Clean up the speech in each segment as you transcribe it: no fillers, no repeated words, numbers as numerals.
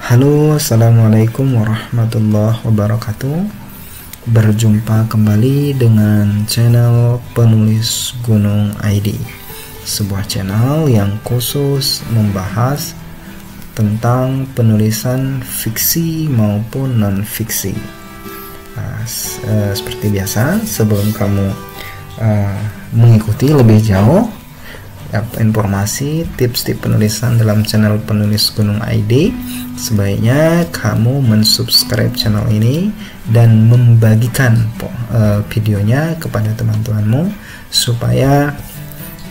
Halo, assalamualaikum warahmatullahi wabarakatuh. Berjumpa kembali dengan channel Penulis Gunung ID, sebuah channel yang khusus membahas tentang penulisan fiksi maupun non-fiksi. Seperti biasa, sebelum kamu mengikuti lebih jauh informasi tips-tips penulisan dalam channel Penulis Gunung ID, sebaiknya kamu mensubscribe channel ini dan membagikan videonya kepada teman-temanmu supaya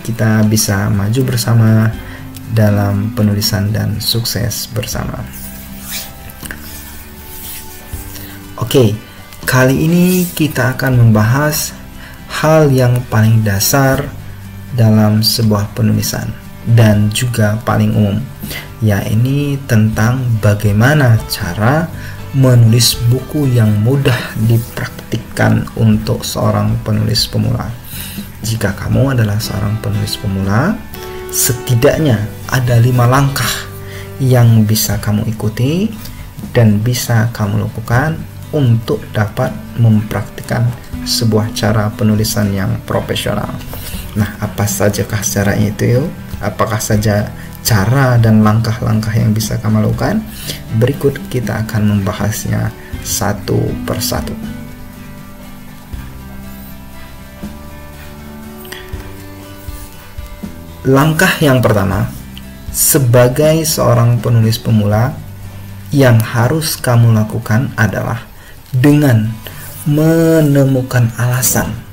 kita bisa maju bersama dalam penulisan dan sukses bersama. Oke, kali ini kita akan membahas hal yang paling dasar dalam sebuah penulisan dan juga paling umum, yaitu tentang bagaimana cara menulis buku yang mudah dipraktikkan untuk seorang penulis pemula. Jika kamu adalah seorang penulis pemula, setidaknya ada 5 langkah yang bisa kamu ikuti dan bisa kamu lakukan untuk dapat mempraktikkan sebuah cara penulisan yang profesional. Nah, apa sajakah caranya itu? Apakah saja cara dan langkah-langkah yang bisa kamu lakukan? Berikut kita akan membahasnya satu persatu. Langkah yang pertama, sebagai seorang penulis pemula, yang harus kamu lakukan adalah dengan menemukan alasan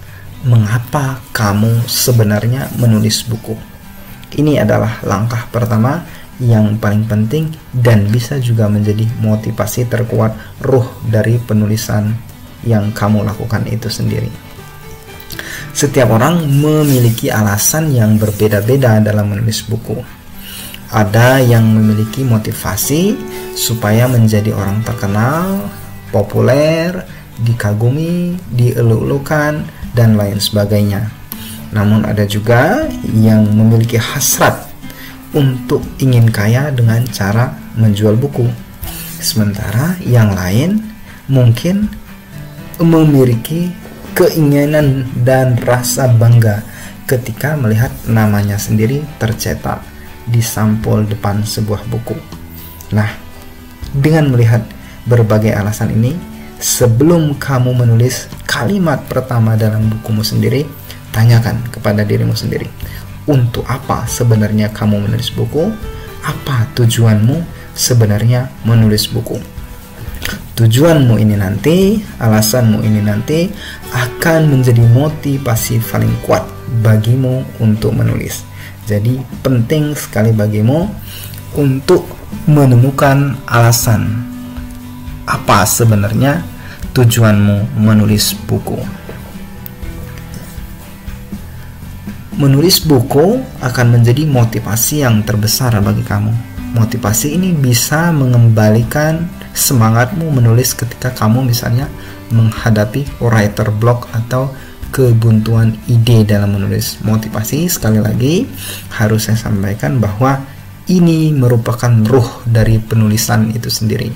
mengapa kamu sebenarnya menulis buku. Ini adalah langkah pertama yang paling penting dan bisa juga menjadi motivasi terkuat ruh dari penulisan yang kamu lakukan itu sendiri. Setiap orang memiliki alasan yang berbeda-beda dalam menulis buku. Ada yang memiliki motivasi supaya menjadi orang terkenal, populer, dikagumi, dielu-elukan, dan lain sebagainya. Namun ada juga yang memiliki hasrat untuk ingin kaya dengan cara menjual buku. Sementara yang lain mungkin memiliki keinginan dan rasa bangga ketika melihat namanya sendiri tercetak di sampul depan sebuah buku. Nah, dengan melihat berbagai alasan ini, sebelum kamu menulis kalimat pertama dalam bukumu sendiri, tanyakan kepada dirimu sendiri, untuk apa sebenarnya kamu menulis buku? Apa tujuanmu sebenarnya menulis buku? Tujuanmu ini nanti, alasanmu ini nanti akan menjadi motivasi paling kuat bagimu untuk menulis. Jadi penting sekali bagimu untuk menemukan alasan apa sebenarnya tujuanmu menulis buku. Menulis buku akan menjadi motivasi yang terbesar bagi kamu. Motivasi ini bisa mengembalikan semangatmu menulis ketika kamu misalnya menghadapi writer block atau kebuntuan ide dalam menulis. Motivasi, sekali lagi harus saya sampaikan bahwa ini merupakan ruh dari penulisan itu sendiri.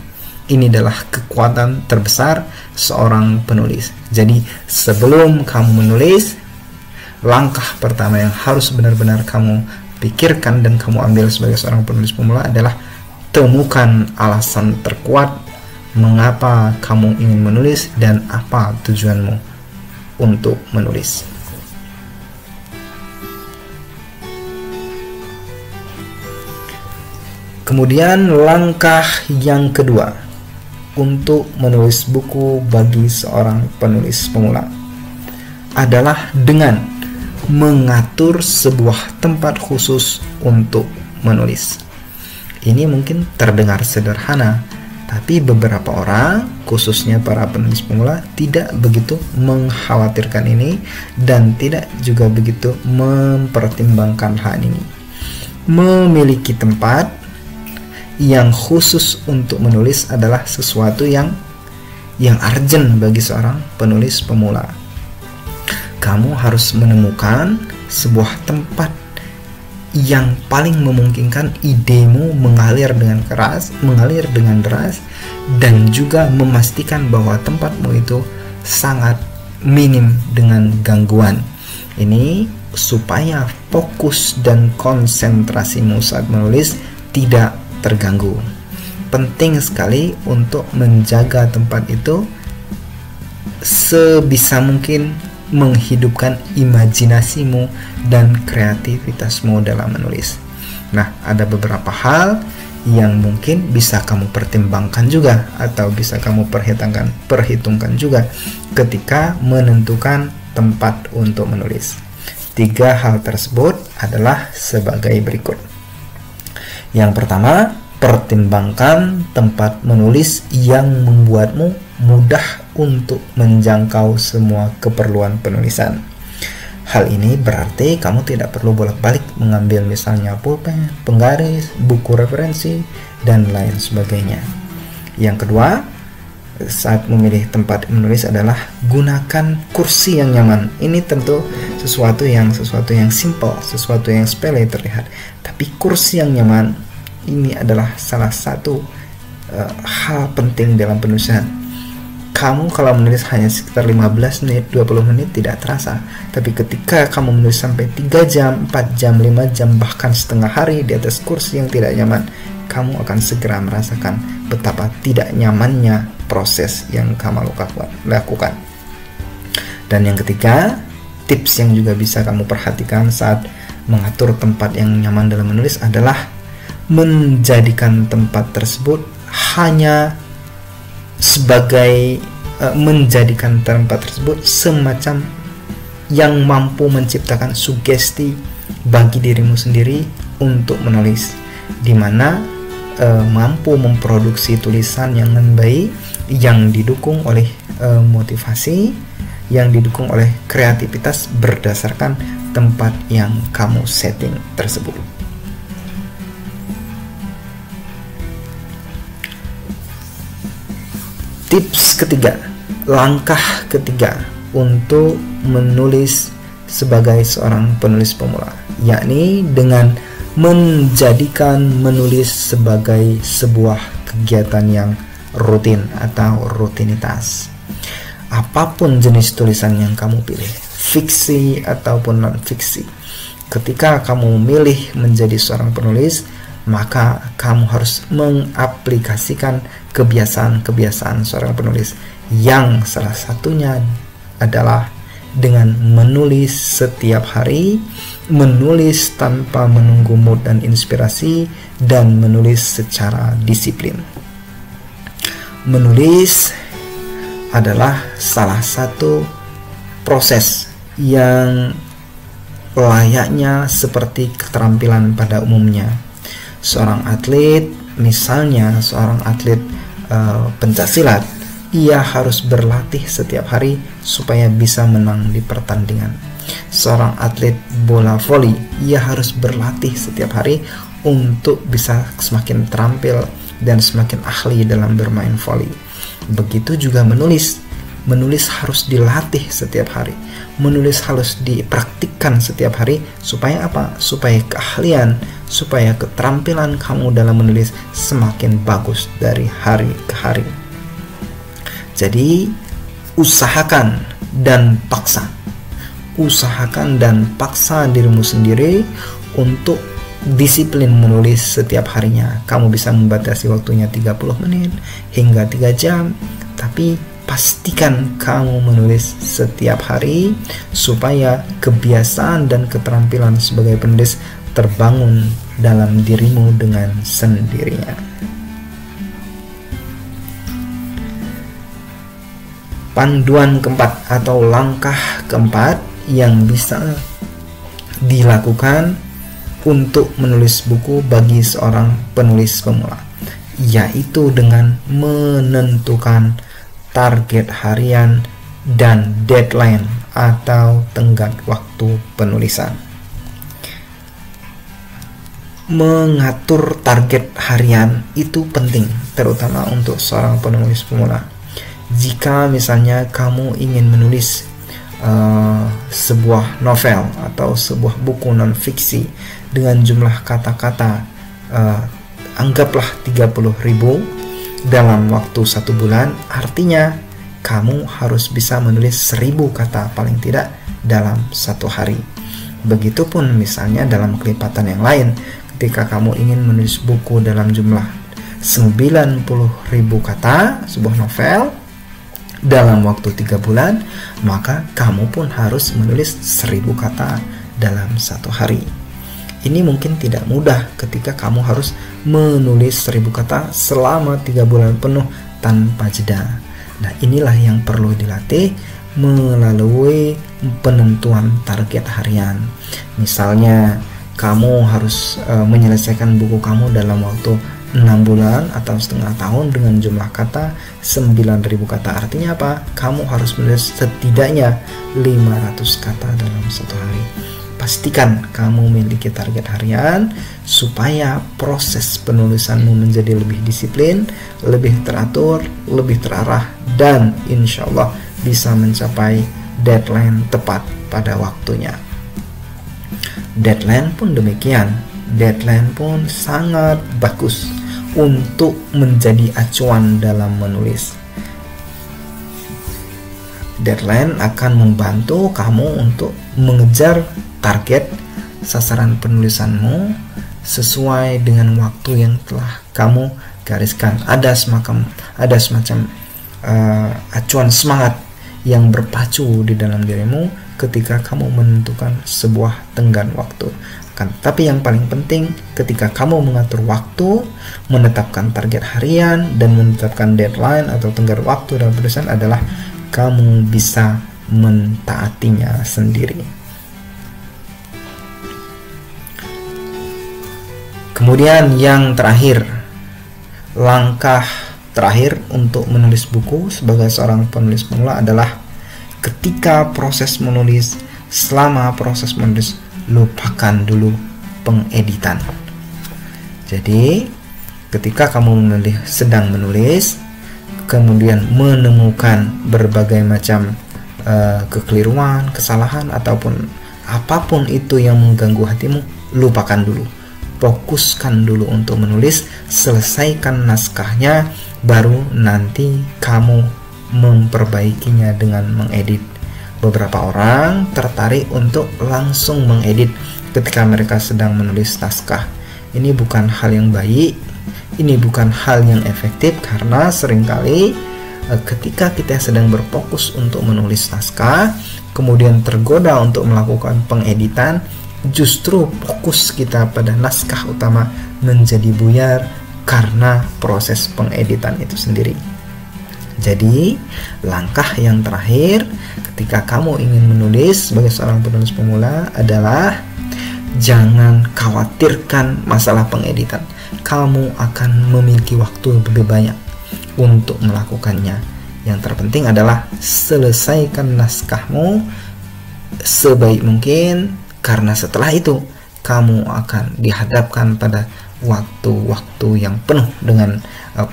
Ini adalah kekuatan terbesar seorang penulis. Jadi sebelum kamu menulis, langkah pertama yang harus benar-benar kamu pikirkan dan kamu ambil sebagai seorang penulis pemula adalah temukan alasan terkuat mengapa kamu ingin menulis dan apa tujuanmu untuk menulis. Kemudian langkah yang kedua untuk menulis buku bagi seorang penulis pemula adalah dengan mengatur sebuah tempat khusus untuk menulis. Ini mungkin terdengar sederhana, tapi beberapa orang, khususnya para penulis pemula, tidak begitu mengkhawatirkan ini dan tidak juga begitu mempertimbangkan hal ini. Memiliki tempat yang khusus untuk menulis adalah sesuatu yang urgent bagi seorang penulis pemula. Kamu harus menemukan sebuah tempat yang paling memungkinkan idemu mengalir dengan keras, mengalir dengan deras, dan juga memastikan bahwa tempatmu itu sangat minim dengan gangguan. Ini supaya fokus dan konsentrasimu saat menulis tidak terganggu. Penting sekali untuk menjaga tempat itu sebisa mungkin menghidupkan imajinasimu dan kreativitasmu dalam menulis. Nah, ada beberapa hal yang mungkin bisa kamu pertimbangkan juga atau bisa kamu perhitungkan juga ketika menentukan tempat untuk menulis. 3 hal tersebut adalah sebagai berikut. Yang pertama, pertimbangkan tempat menulis yang membuatmu mudah untuk menjangkau semua keperluan penulisan. Hal ini berarti kamu tidak perlu bolak-balik mengambil misalnya pulpen, penggaris, buku referensi, dan lain sebagainya. Yang kedua, saat memilih tempat menulis adalah gunakan kursi yang nyaman. Ini tentu sesuatu yang simple, sesuatu yang sepele terlihat. Tapi kursi yang nyaman ini adalah salah satu hal penting dalam penulisan. Kamu kalau menulis hanya sekitar 15 menit, 20 menit tidak terasa. Tapi ketika kamu menulis sampai 3 jam, 4 jam, 5 jam, bahkan setengah hari di atas kursi yang tidak nyaman, kamu akan segera merasakan betapa tidak nyamannya proses yang kamu lakukan. Dan yang ketiga, tips yang juga bisa kamu perhatikan saat mengatur tempat yang nyaman dalam menulis adalah menjadikan tempat tersebut hanya sebagai menjadikan tempat tersebut semacam yang mampu menciptakan sugesti bagi dirimu sendiri untuk menulis, di mana mampu memproduksi tulisan yang baik, yang didukung oleh motivasi, yang didukung oleh kreativitas berdasarkan tempat yang kamu setting tersebut. Tips ketiga, langkah ketiga untuk menulis sebagai seorang penulis pemula, yakni dengan menjadikan menulis sebagai sebuah kegiatan yang rutin atau rutinitas. Apapun jenis tulisan yang kamu pilih, fiksi ataupun non-fiksi, ketika kamu memilih menjadi seorang penulis, maka kamu harus mengaplikasikan kebiasaan-kebiasaan seorang penulis, yang salah satunya adalah dengan menulis setiap hari, menulis tanpa menunggu mood dan inspirasi, dan menulis secara disiplin. Menulis adalah salah satu proses yang layaknya seperti keterampilan pada umumnya. Seorang atlet, misalnya seorang atlet pencaksilat, ia harus berlatih setiap hari supaya bisa menang di pertandingan. Seorang atlet bola voli, ia harus berlatih setiap hari untuk bisa semakin terampil dan semakin ahli dalam bermain voli. Begitu juga menulis. Menulis harus dilatih setiap hari. Menulis harus dipraktikkan setiap hari. Supaya apa? Supaya keahlian, supaya keterampilan kamu dalam menulis semakin bagus dari hari ke hari. Jadi, usahakan dan paksa. Usahakan dan paksa dirimu sendiri untuk disiplin menulis setiap harinya. Kamu bisa membatasi waktunya 30 menit hingga 3 jam, tapi pastikan kamu menulis setiap hari supaya kebiasaan dan keterampilan sebagai penulis terbangun dalam dirimu dengan sendirinya. Panduan keempat atau langkah keempat yang bisa dilakukan untuk menulis buku bagi seorang penulis pemula, yaitu dengan menentukan target harian dan deadline atau tenggat waktu penulisan. Mengatur target harian itu penting, terutama untuk seorang penulis pemula. Jika misalnya kamu ingin menulis sebuah novel atau sebuah buku non-fiksi dengan jumlah kata-kata anggaplah 30.000 dalam waktu 1 bulan, artinya kamu harus bisa menulis 1000 kata paling tidak dalam 1 hari. Begitupun misalnya dalam kelipatan yang lain, ketika kamu ingin menulis buku dalam jumlah 90.000 kata, sebuah novel dalam waktu 3 bulan, maka kamu pun harus menulis 1000 kata dalam 1 hari. Ini mungkin tidak mudah ketika kamu harus menulis 1000 kata selama 3 bulan penuh tanpa jeda. Nah, inilah yang perlu dilatih melalui penentuan target harian. Misalnya kamu harus menyelesaikan buku kamu dalam waktu 6 bulan atau setengah tahun dengan jumlah kata 9.000 kata. Artinya apa? Kamu harus menulis setidaknya 500 kata dalam 1 hari. Pastikan kamu memiliki target harian supaya proses penulisanmu menjadi lebih disiplin, lebih teratur, lebih terarah, dan insya Allah bisa mencapai deadline tepat pada waktunya. Deadline pun demikian. Deadline pun sangat bagus untuk menjadi acuan dalam menulis. Deadline akan membantu kamu untuk mengejar target sasaran penulisanmu sesuai dengan waktu yang telah kamu gariskan. Ada semacam acuan semangat yang berpacu di dalam dirimu ketika kamu menentukan sebuah tenggat waktu. Tapi yang paling penting ketika kamu mengatur waktu, menetapkan target harian, dan menetapkan deadline atau tenggat waktu dalam penulisan adalah kamu bisa mentaatinya sendiri. Kemudian yang terakhir, langkah terakhir untuk menulis buku sebagai seorang penulis pemula adalah ketika proses menulis, selama proses menulis, lupakan dulu pengeditan. Jadi ketika kamu sedang menulis, kemudian menemukan berbagai macam kekeliruan, kesalahan, ataupun apapun itu yang mengganggu hatimu, lupakan dulu. Fokuskan dulu untuk menulis, selesaikan naskahnya, baru nanti kamu memperbaikinya dengan mengedit. Beberapa orang tertarik untuk langsung mengedit ketika mereka sedang menulis naskah. Ini bukan hal yang baik, ini bukan hal yang efektif, karena seringkali ketika kita sedang berfokus untuk menulis naskah, kemudian tergoda untuk melakukan pengeditan, justru fokus kita pada naskah utama menjadi buyar karena proses pengeditan itu sendiri. Jadi, langkah yang terakhir ketika kamu ingin menulis sebagai seorang penulis pemula adalah jangan khawatirkan masalah pengeditan. Kamu akan memiliki waktu lebih banyak untuk melakukannya. Yang terpenting adalah selesaikan naskahmu sebaik mungkin, karena setelah itu kamu akan dihadapkan pada waktu-waktu yang penuh dengan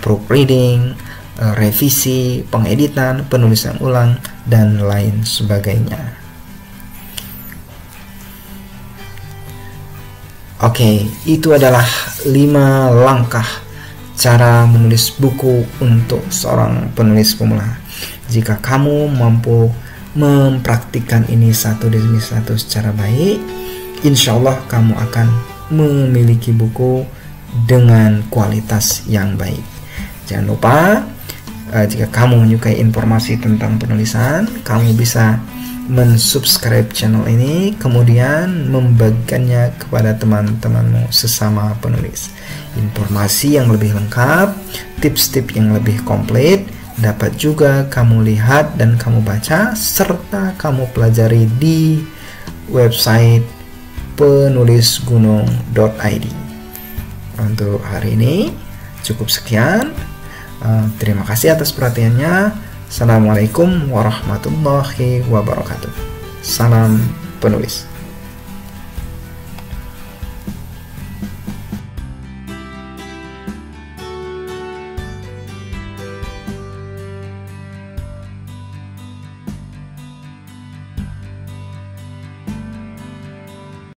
proofreading, revisi, pengeditan, penulisan ulang, dan lain sebagainya. Oke, itu adalah 5 langkah cara menulis buku untuk seorang penulis pemula. Jika kamu mampu mempraktikkan ini satu demi satu secara baik, insya Allah kamu akan memiliki buku dengan kualitas yang baik. Jangan lupa, jika kamu menyukai informasi tentang penulisan, kamu bisa mensubscribe channel ini, kemudian membagikannya kepada teman-temanmu sesama penulis. Informasi yang lebih lengkap, tips-tips yang lebih komplit dapat juga kamu lihat dan kamu baca serta kamu pelajari di website penulisgunung.id. Untuk hari ini cukup sekian. Terima kasih atas perhatiannya. Assalamualaikum warahmatullahi wabarakatuh. Salam penulis.